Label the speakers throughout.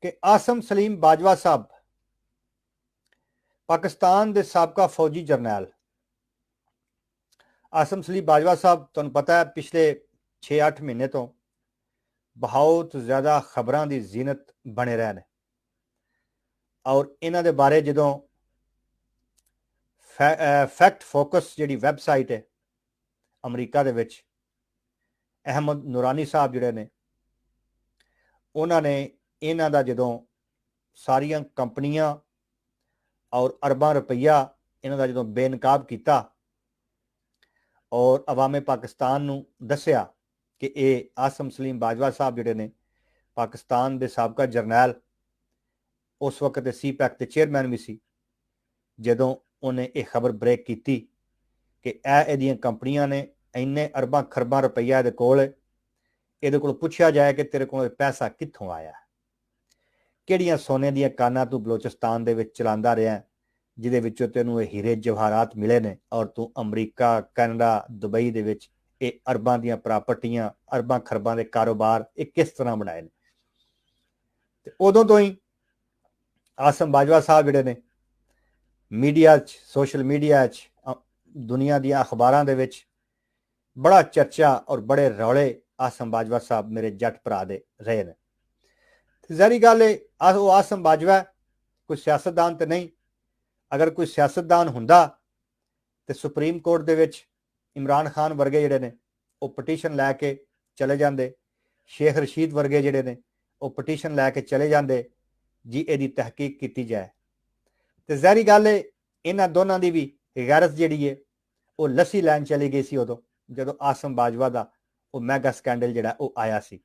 Speaker 1: कि आसम सलीम बाजवा साहब पाकिस्तान के साबका फौजी जरनैल आसम सलीम बाजवा साहब तुहानूं पता है पिछले 6-8 महीने तो बहुत ज़्यादा खबरों की जीनत बने रहे हैं और इन्हां दे बारे जदों फैक्ट फोकस जी वैबसाइट है अमरीका दे विच अहमद नूरानी साहब जिहड़े ने उन्होंने इन्हां दा जदों सारियां कंपनियां और अरबां रुपया इन्हां दा जदों बेनकाब किया और अवामे पाकिस्तान नूं दस्सिया कि ये आसम सलीम बाजवा साहब जिहड़े ने पाकिस्तान के साबका जरनैल उस वक्त सी पैक के चेयरमैन भी सी जदों उन्हें यह खबर ब्रेक की कि यह कंपनियां ने इन्ने अरबां खरबां रुपया ये कोल ये पूछा जाए कि तेरे को पैसा कित्थों आया किहड़ियां सोने दियां कानां तू बलोचिस्तान दे विच चलांदा रहा जिहदे विचों तैनूं हीरे जवाहरात मिले ने और तू अमरीका कैनेडा दुबई दे विच ये अरबां दियां प्रापर्टियां अरबां खरबां दे कारोबार ये किस तरह बनाए ने ते उदों तो ही आसम बाजवा साहब जिहड़े ने मीडिया सोशल मीडिया दुनिया दी अखबारां दे विच बड़ा चर्चा और बड़े रौले आसम बाजवा साहब मेरे जट भरा दे रहे ने ज़ाहिर गल है वो आसम बाजवा कोई सियासतदान तो नहीं अगर कोई सियासतदान हुंदा तो सुप्रीम कोर्ट दे विच इमरान खान वर्गे जिहड़े ने वो पटीशन लैके चले जाते शेख रशीद वर्गे जिहड़े ने वो पटीशन लैके चले जाते जी इहदी तहकीक की जाए तो ज़ाहिर गल है इन्हां दोनों की भी गैरत जिहड़ी है वो लस्सी लैन चली गई सी उदों जदों आसम बाजवा का वो मैगा स्कैंडल जिहड़ा वो आया सी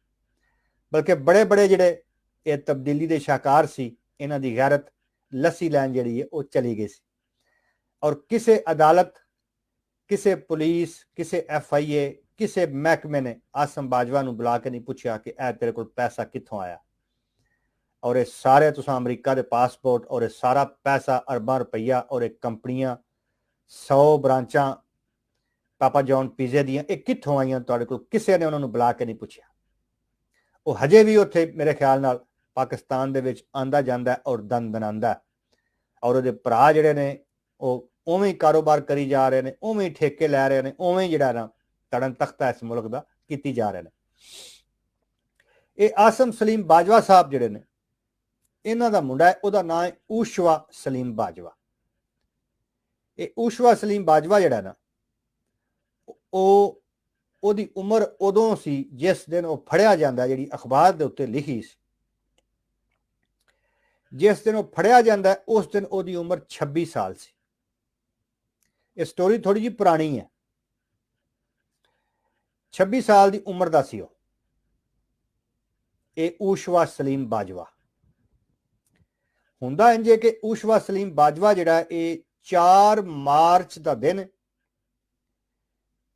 Speaker 1: बल्कि बड़े बड़े जिहड़े ये तब्दीली के शाहकार सी इन्हां दी गैरत लस्सी लैन जिहड़ी है वो चली गई सी और किसी अदालत किसी पुलिस किसी FIA किसी महकमे ने आसम बाजवा नूं बुला के नहीं पूछा कि तेरे को पैसा कित्थों आया और ये सारे तुसां अमरीका के पासपोर्ट और ये सारा पैसा अरबां रुपया और ये कंपनियां 100 ब्रांचां पापा जॉन पिज़्ज़े दियां ये कित्थों आईयां तुहाडे कोल किसी ने उन्होंने बुला के नहीं पूछा वो हजे भी उत्थे मेरे ख्याल नाल पाकिस्तान दे विच आंदा जांदा और दन दनांदा और उहदे भरा जिहड़े ने वो उवें ही कारोबार करी जा रहे हैं उवें ही ठेके लै रहे हैं उवें ही जिहड़ा ना तड़न तख्ता इस मुल्क दा कीती जा रहे हैं ये आसम सलीम बाजवा साहब जिहड़े ने इन्हां दा मुंडा है उहदा नाम है ऊशवा सलीम बाजवा ये ऊशवा सलीम बाजवा जिहड़ा ना ओदी उम्र उदों सी जिस दिन वो फड़िया जाता जी अखबार के उत्ते लिखी सी जिस दिन वो फड़िया जाता है उस दिन ओदी उम्र 26 साल सी ये स्टोरी थोड़ी जी पुरानी है 26 साल की उम्र का सी ये ऊशवा सलीम बाजवा हुंदा इंज है कि ऊशवा सलीम बाजवा जिहड़ा ये 4 मार्च का दिन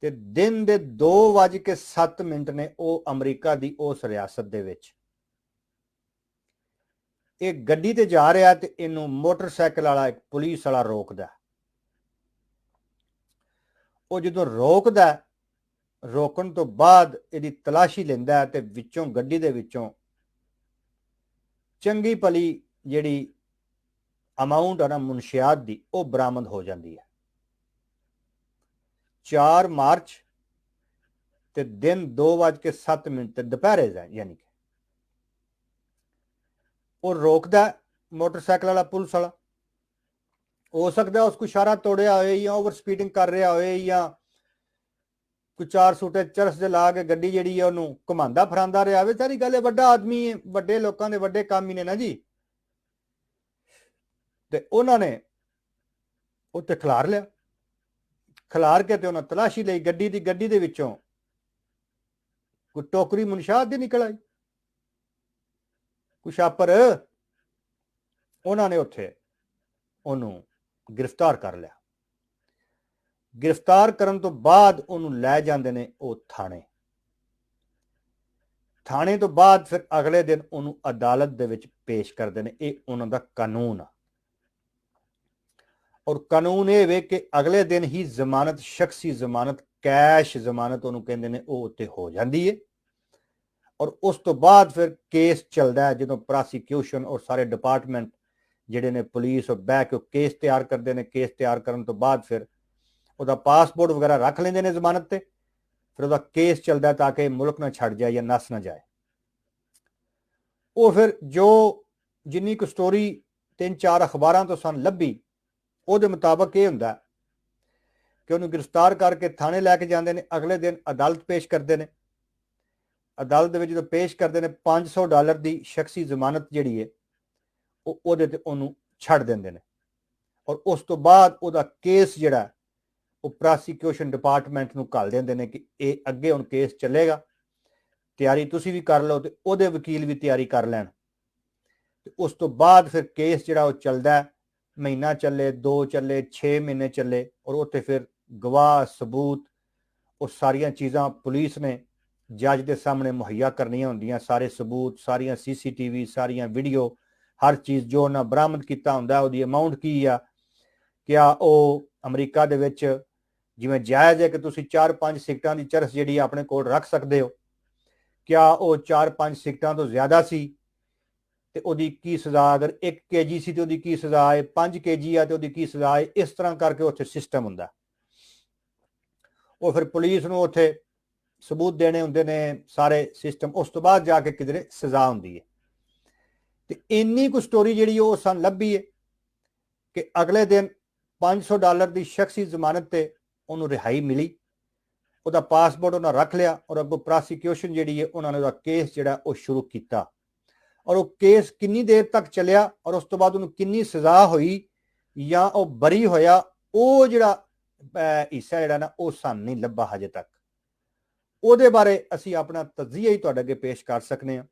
Speaker 1: ते दिन दे 2:07 ने वो अमरीका की उस रियासत दे विच एक गड्डी ते जा रहा ते इनू मोटरसाइकिल वाला एक पुलिस वाला रोकदा वो जो रोकदा रोकन तो बाद इहदी तलाशी लैंदा ते विचों गड्डी दे विचों चंगी भली जिहड़ी अमाउंट है ना मुनशियात दी वो बरामद हो जाती है 4 मार्च ते दिन 2:07 दोपहरे यानी कि वो रोकदा मोटरसाइकिल वाला पुलिस वाला हो सकता है उसको इशारा तोड़िया हो या ओवर स्पीडिंग कर रहा हो या कोई 4 सूटे चरस दे ला के गड्डी जिहड़ी है उन्होंने घुमांदा फरांदा रहा हो सारी गल है वड्डा आदमी है वड्डे लोगों के वड्डे काम ही ने ना जी ते उन्होंने उत्ते खिलार लिया खिलार के उन्हें तलाशी ली गड्डी दे विचों कोई टोकरी मुनशात दी निकल आई कोई छापर उन्होंने उत्थे उन्होंने गिरफ्तार कर लिया गिरफ्तार करन तो बाद उन्होंने लै जांदे ने वो थाने तो बाद फिर अगले दिन उन्होंने अदालत दे विच पेश करते हैं ये उन्हों दा कानून और कानून ये वे कि अगले दिन ही जमानत शख्सी जमानत कैश जमानत उन्होंने कहते हैं वो उत्ते हो जाती है ਔਰ ਉਸ ਤੋਂ ਬਾਅਦ ਫਿਰ ਕੇਸ ਚੱਲਦਾ ਹੈ, ਜਦੋਂ ਪ੍ਰੋਸੀਕਿਊਸ਼ਨ ਔਰ ਸਾਰੇ ਡਿਪਾਰਟਮੈਂਟ ਜਿਹੜੇ ਨੇ ਪੁਲਿਸ ਔਰ ਬਹਿ ਕੇ ਕੇਸ ਤਿਆਰ ਕਰਦੇ ਨੇ। ਕੇਸ ਤਿਆਰ ਕਰਨ ਤੋਂ ਬਾਅਦ ਫਿਰ ਉਹਦਾ ਪਾਸਪੋਰਟ ਵਗੈਰਾ ਰੱਖ ਲੈਂਦੇ ਨੇ ਜ਼ਮਾਨਤ ਤੇ, ਫਿਰ ਉਹਦਾ ਕੇਸ ਚੱਲਦਾ ਤਾਂ ਕਿ ਮੁਲਕ ਨਾ ਛੱਡ ਜਾਏ ਜਾਂ ਨਸ ਨਾ ਜਾਏ। ਉਹ ਫਿਰ ਜੋ ਜਿੰਨੀ ਕੁ ਸਟੋਰੀ 3-4 ਅਖਬਾਰਾਂ ਤੋਂ ਸਾਨੂੰ ਲੱਭੀ, ਉਹਦੇ ਮੁਤਾਬਕ ਇਹ ਹੁੰਦਾ ਕਿ ਉਹਨੂੰ ਗ੍ਰਿਫਤਾਰ ਕਰਕੇ ਥਾਣੇ ਲੈ ਕੇ ਜਾਂਦੇ ਨੇ। ਅਗਲੇ ਦਿਨ ਅਦਾਲਤ ਪੇਸ਼ ਕਰਦੇ ਨੇ। ਅਦਾਲਤ ਦੇ ਵਿੱਚ ਜਦੋਂ ਪੇਸ਼ ਕਰਦੇ ਨੇ, $500 ਦੀ ਸ਼ਖਸੀ ਜ਼ਮਾਨਤ ਜਿਹੜੀ ਹੈ ਉਹ ਉਹਦੇ ਤੇ ਉਹਨੂੰ ਛੱਡ ਦਿੰਦੇ ਨੇ। ਔਰ ਉਸ ਤੋਂ ਬਾਅਦ ਉਹਦਾ ਕੇਸ ਜਿਹੜਾ ਉਹ ਪ੍ਰੋਸੀਕਿਊਸ਼ਨ ਡਿਪਾਰਟਮੈਂਟ ਨੂੰ ਘੱਲ ਦਿੰਦੇ ਨੇ ਕਿ ਇਹ ਅੱਗੇ ਹੁਣ ਕੇਸ ਚੱਲੇਗਾ, ਤਿਆਰੀ ਤੁਸੀਂ ਵੀ ਕਰ ਲਓ ਤੇ ਉਹਦੇ ਵਕੀਲ ਵੀ ਤਿਆਰੀ ਕਰ ਲੈਣ। ਤੇ ਉਸ ਤੋਂ ਬਾਅਦ ਫਿਰ ਕੇਸ ਜਿਹੜਾ ਉਹ ਚੱਲਦਾ, ਮਹੀਨਾ ਚੱਲੇ, 2 ਚੱਲੇ, 6 ਮਹੀਨੇ ਚੱਲੇ, ਔਰ ਉੱਥੇ ਫਿਰ ਗਵਾਹ ਸਬੂਤ ਉਹ ਸਾਰੀਆਂ ਚੀਜ਼ਾਂ ਪੁਲਿਸ ਨੇ ਜੱਜ ਦੇ ਸਾਹਮਣੇ ਮੁਹੱਈਆ ਕਰਨੀਆਂ ਹੁੰਦੀਆਂ। ਸਾਰੇ ਸਬੂਤ, ਸਾਰੀਆਂ CCTV, ਸਾਰੀਆਂ ਵੀਡੀਓ, ਹਰ ਚੀਜ਼ ਜੋ ਉਹਨਾਂ ਬਰਾਮਦ ਕੀਤਾ ਹੁੰਦਾ, ਉਹਦੀ ਅਮਾਊਂਟ ਕੀ ਆ, ਕਿਆ ਉਹ ਅਮਰੀਕਾ ਦੇ ਵਿੱਚ ਜਿਵੇਂ ਜਾਇਜ਼ ਹੈ ਕਿ ਤੁਸੀਂ 4-5 ਸਿਗਟਾਂ ਦੀ ਚਰਸ ਜਿਹੜੀ ਆਪਣੇ ਕੋਲ ਰੱਖ ਸਕਦੇ ਹੋ, ਕਿਆ ਉਹ 4-5 ਸਿਗਟਾਂ ਤੋਂ ਜ਼ਿਆਦਾ ਸੀ ਤੇ ਉਹਦੀ ਕੀ ਸਜ਼ਾ, ਅਗਰ 1 kg ਸੀ ਤੇ ਉਹਦੀ ਕੀ ਸਜ਼ਾ ਹੈ, 5 kg ਆ ਤੇ ਉਹਦੀ ਕੀ ਸਜ਼ਾ ਹੈ। ਇਸ ਤਰ੍ਹਾਂ ਕਰਕੇ ਉੱਥੇ ਸਿਸਟਮ ਹੁੰਦਾ। ਉਹ ਫਿਰ ਪੁਲਿਸ ਨੂੰ ਉੱਥੇ ਸਬੂਤ ਦੇਣੇ ਹੁੰਦੇ ਨੇ, ਸਾਰੇ ਸਿਸਟਮ। ਉਸ ਤੋਂ ਬਾਅਦ ਜਾ ਕੇ ਕਿਧਰੇ ਸਜ਼ਾ ਹੁੰਦੀ ਹੈ। ਤੇ ਇੰਨੀ ਕੁ ਸਟੋਰੀ ਜਿਹੜੀ ਉਹ ਸਾਨੂੰ ਲੱਭੀ ਹੈ ਕਿ ਅਗਲੇ ਦਿਨ $500 ਦੀ ਸ਼ਖਸੀ ਜ਼ਮਾਨਤ ਤੇ ਉਹਨੂੰ ਰਿਹਾਈ ਮਿਲੀ। ਉਹਦਾ ਪਾਸਪੋਰਟ ਉਹਨਾਂ ਰੱਖ ਲਿਆ ਔਰ ਅੱਗੋਂ ਪ੍ਰੋਸੀਕਿਊਸ਼ਨ ਜਿਹੜੀ ਹੈ ਉਹਨਾਂ ਨੇ ਉਹਦਾ ਕੇਸ ਜਿਹੜਾ ਉਹ ਸ਼ੁਰੂ ਕੀਤਾ। ਔਰ ਉਹ ਕੇਸ ਕਿੰਨੀ ਦੇਰ ਤੱਕ ਚੱਲਿਆ ਔਰ ਉਸ ਤੋਂ ਬਾਅਦ ਉਹਨੂੰ ਕਿੰਨੀ ਸਜ਼ਾ ਹੋਈ ਜਾਂ ਉਹ ਬਰੀ ਹੋਇਆ, ਉਹ ਜਿਹੜਾ ਹਿੱਸਾ ਜਿਹੜਾ ਨਾ ਉਹ ਸਾਨੂੰ ਨਹੀਂ ਲੱਭਾ ਹਜੇ ਤੱਕ। ਉਹਦੇ ਬਾਰੇ ਅਸੀਂ ਆਪਣਾ ਤਜਜ਼ੀਆ ਹੀ ਤੁਹਾਡੇ ਅੱਗੇ ਪੇਸ਼ ਕਰ ਸਕਨੇ ਹਾਂ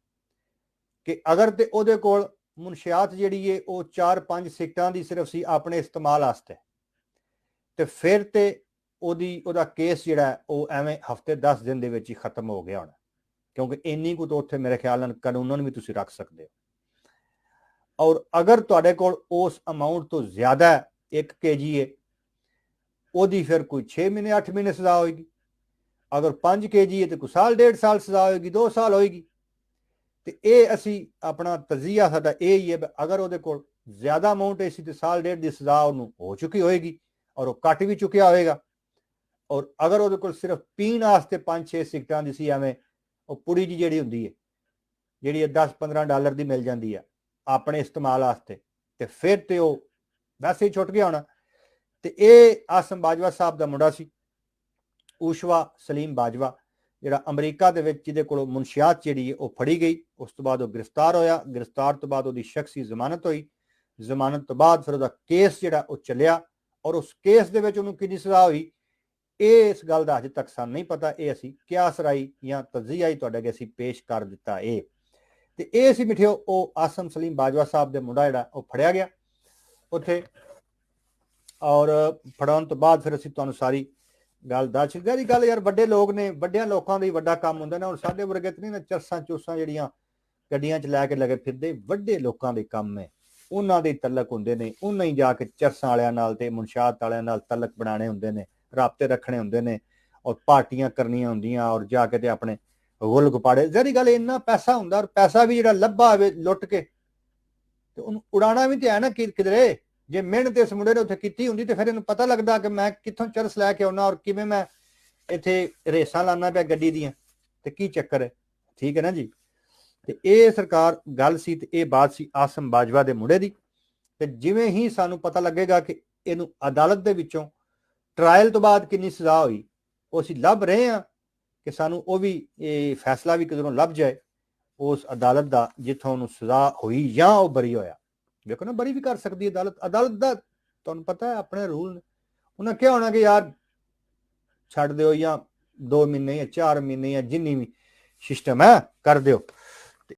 Speaker 1: ਕਿ ਅਗਰ ਤੇ ਉਹਦੇ ਕੋਲ ਮੁਨਸ਼ਿਆਤ ਜਿਹੜੀ ਹੈ ਉਹ 4-5 ਸਿਗਟਾਂ ਦੀ ਸਿਰਫ ਸੀ ਆਪਣੇ ਇਸਤੇਮਾਲ ਵਾਸਤੇ, ਤੇ ਫਿਰ ਤੇ ਉਹਦਾ ਕੇਸ ਜਿਹੜਾ ਉਹ ਐਵੇਂ ਹਫਤੇ 10 ਦਿਨ ਦੇ ਵਿੱਚ ਹੀ ਖਤਮ ਹੋ ਗਿਆ ਹੋਣਾ, ਕਿਉਂਕਿ ਇੰਨੀ ਕੁ ਤਾਂ ਉੱਥੇ ਮੇਰੇ ਖਿਆਲ ਨਾਲ ਕਾਨੂੰਨ ਵੀ ਤੁਸੀਂ ਰੱਖ ਸਕਦੇ ਹੋ। ਔਰ ਅਗਰ ਤੁਹਾਡੇ ਕੋਲ ਉਸ ਅਮਾਉਂਟ ਤੋਂ ਜ਼ਿਆਦਾ 1 kg ਹੈ, ਉਹਦੀ ਫਿਰ ਕੋਈ 6 ਮਹੀਨੇ 8 ਮਹੀਨੇ ਸਜ਼ਾ ਹੋਏਗੀ। ਅਗਰ 5 kg ਹੈ ਤੇ ਕੋਈ ਸਾਲ 1.5 ਸਾਲ ਸਜ਼ਾ ਹੋਏਗੀ, 2 ਸਾਲ ਹੋਏਗੀ। ਤੇ ਇਹ ਅਸੀਂ ਆਪਣਾ ਤਜਜ਼ੀਆ ਸਾਡਾ ਇਹ ਹੀ ਹੈ, ਅਗਰ ਉਹਦੇ ਕੋਲ ਜ਼ਿਆਦਾ ਅਮਾਉਂਟ ਹੈ ਸੀ ਤੇ ਸਾਲ 1.5 ਦੀ ਸਜ਼ਾ ਉਹਨੂੰ ਹੋ ਚੁੱਕੀ ਹੋਏਗੀ ਔਰ ਉਹ ਕੱਟ ਵੀ ਚੁੱਕਿਆ ਹੋਏਗਾ। ਔਰ ਅਗਰ ਉਹਦੇ ਕੋਲ ਸਿਰਫ ਪੀਣ ਵਾਸਤੇ 5-6 ਸਿਗਟਾਂ ਦੀ ਸੀ, ਐਵੇਂ ਉਹ ਪੁੜੀ ਜੀ ਜਿਹੜੀ ਹੁੰਦੀ ਹੈ, ਜਿਹੜੀ $10-15 ਦੀ ਮਿਲ ਜਾਂਦੀ ਆ ਆਪਣੇ ਇਸਤੇਮਾਲ ਵਾਸਤੇ, ਤੇ ਫਿਰ ਤੇ ਉਹ ਵੈਸੇ ਹੀ ਛੁੱਟ ਗਿਆ ਹੋਣਾ। ਤੇ ਇਹ ਆਸਮ ਬਾਜਵਾ ਸਾਹਿਬ ਦਾ ਮੁੰਡਾ ਸੀ, ਊਸ਼ਵਾ ਸਲੀਮ ਬਾਜਵਾ, ਜਿਹੜਾ ਅਮਰੀਕਾ ਦੇ ਵਿੱਚ ਜਿਹਦੇ ਕੋਲੋਂ ਮੁਨਸ਼ਿਆਤ ਜਿਹੜੀ ਹੈ ਉਹ ਫੜੀ ਗਈ। ਉਸ ਤੋਂ ਬਾਅਦ ਉਹ ਗ੍ਰਿਫਤਾਰ ਹੋਇਆ। ਗ੍ਰਿਫਤਾਰ ਤੋਂ ਬਾਅਦ ਉਹਦੀ ਸ਼ਖਸੀ ਜ਼ਮਾਨਤ ਹੋਈ। ਜ਼ਮਾਨਤ ਤੋਂ ਬਾਅਦ ਫਿਰ ਉਹਦਾ ਕੇਸ ਜਿਹੜਾ ਉਹ ਚੱਲਿਆ ਔਰ ਉਸ ਕੇਸ ਦੇ ਵਿੱਚ ਉਹਨੂੰ ਕਿੰਨੀ ਸਜ਼ਾ ਹੋਈ, ਇਹ ਇਸ ਗੱਲ ਦਾ ਅਜੇ ਤੱਕ ਸਾਨੂੰ ਨਹੀਂ ਪਤਾ। ਇਹ ਅਸੀਂ ਕਿਆਸ ਰਾਈ ਜਾਂ ਤਜਜ਼ੀਆ ਹੀ ਤੁਹਾਡੇ ਅੱਗੇ ਅਸੀਂ ਪੇਸ਼ ਕਰ ਦਿੱਤਾ। ਤੇ ਇਹ ਸੀ ਮਿੱਠਿਓ ਉਹ ਆਸਮ ਸਲੀਮ ਬਾਜਵਾ ਸਾਹਿਬ ਦੇ ਮੁੰਡਾ ਜਿਹੜਾ ਉਹ ਫੜਿਆ ਗਿਆ ਉੱਥੇ, ਔਰ ਫੜਾਉਣ ਤੋਂ ਬਾਅਦ ਫਿਰ ਅਸੀਂ ਤੁਹਾਨੂੰ ਸਾਰੀ ਗੱਲ ਦੱਸ ਚੁੱਕੇ। ਗੱਲ ਯਾਰ ਵੱਡੇ ਲੋਕ ਨੇ, ਵੱਡਿਆਂ ਲੋਕਾਂ ਦਾ ਹੀ ਵੱਡਾ ਕੰਮ ਹੁੰਦਾ ਨਾ। ਹੁਣ ਸਾਡੇ ਵਰਗੇ ਤੇ ਨਹੀਂ ਨਾ ਚਰਸਾਂ ਚੂਸਾਂ ਜਿਹੜੀਆਂ ਗੱਡੀਆਂ 'ਚ ਲੈ ਕੇ ਲੱਗੇ ਫਿਰਦੇ, ਵੱਡੇ ਲੋਕਾਂ ਦੇ ਕੰਮ ਹੈ, ਉਹਨਾਂ ਦੇ ਤਲਕ ਹੁੰਦੇ ਨੇ। ਉਹਨਾਂ ਹੀ ਜਾ ਕੇ ਚਰਸਾਂ ਵਾਲਿਆਂ ਨਾਲ ਤੇ ਮੁਨਸ਼ਾਤ ਵਾਲਿਆਂ ਨਾਲ ਤਲਕ ਬਣਾਉਣੇ ਹੁੰਦੇ ਨੇ, ਰਾਬਤੇ ਰੱਖਣੇ ਹੁੰਦੇ ਨੇ ਔਰ ਪਾਰਟੀਆਂ ਕਰਨੀਆਂ ਹੁੰਦੀਆਂ ਔਰ ਜਾ ਕੇ ਤੇ ਆਪਣੇ ਗੁਲ ਗੁਪਾੜੇ। ਜਿਹੜੀ ਗੱਲ ਇੰਨਾ ਪੈਸਾ ਹੁੰਦਾ ਔਰ ਪੈਸਾ ਵੀ ਜਿਹੜਾ ਲੱਭਾ ਹੋਵੇ ਲੁੱਟ ਕੇ ਤੇ ਉਹਨੂੰ ਉਡਾਣਾ ਵੀ ਤੇ ਹੈ ਨਾ ਕਿਧਰੇ। ਜੇ ਮਿਹਨਤ ਇਸ ਮੁੰਡੇ ਨੇ ਉੱਥੇ ਕੀਤੀ ਹੁੰਦੀ ਤੇ ਫਿਰ ਇਹਨੂੰ ਪਤਾ ਲੱਗਦਾ ਕਿ ਮੈਂ ਕਿੱਥੋਂ ਚਰਸ ਲੈ ਕੇ ਆਉਣਾ ਔਰ ਕਿਵੇਂ ਮੈਂ ਇੱਥੇ ਰੇਸਾਂ ਲਾਣਾ ਪਿਆ ਗੱਡੀ ਦੀਆਂ ਤੇ ਕੀ ਚੱਕਰ ਹੈ। ਠੀਕ ਹੈ ਨਾ ਜੀ। ਤੇ ਇਹ ਸਰਕਾਰ ਗੱਲ ਸੀ ਤੇ ਇਹ ਬਾਤ ਸੀ ਆਸਮ ਬਾਜਵਾ ਦੇ ਮੁੰਡੇ ਦੀ। ਤੇ ਜਿਵੇਂ ਹੀ ਸਾਨੂੰ ਪਤਾ ਲੱਗੇਗਾ ਕਿ ਇਹਨੂੰ ਅਦਾਲਤ ਦੇ ਵਿੱਚੋਂ ਟਰਾਇਲ ਤੋਂ ਬਾਅਦ ਕਿੰਨੀ ਸਜ਼ਾ ਹੋਈ, ਉਹ ਅਸੀਂ ਲੱਭ ਰਹੇ ਹਾਂ ਕਿ ਸਾਨੂੰ ਉਹ ਵੀ ਇਹ ਫੈਸਲਾ ਵੀ ਕਿਧਰੋਂ ਲੱਭ ਜਾਏ ਉਸ ਅਦਾਲਤ ਦਾ ਜਿੱਥੋਂ ਉਹਨੂੰ ਸਜ਼ਾ ਹੋਈ ਜਾਂ ਉਹ ਬਰੀ ਹੋਇਆ। ਵੇਖੋ ਨਾ, ਬਰੀ ਵੀ ਕਰ ਸਕਦੀ ਅਦਾਲਤ। ਅਦਾਲਤ ਦਾ ਤੁਹਾਨੂੰ ਪਤਾ ਹੈ ਆਪਣੇ ਰੂਲ ਨੇ। ਉਹਨਾਂ ਕਿਹਾ ਹੋਣਾ ਕਿ ਯਾਰ ਛੱਡ ਦਿਓ ਜਾਂ 2 ਮਹੀਨੇ ਜਾਂ 4 ਮਹੀਨੇ ਜਾਂ ਜਿੰਨੀ ਵੀ ਸਿਸਟਮ ਹੈ ਕਰ ਦਿਓ।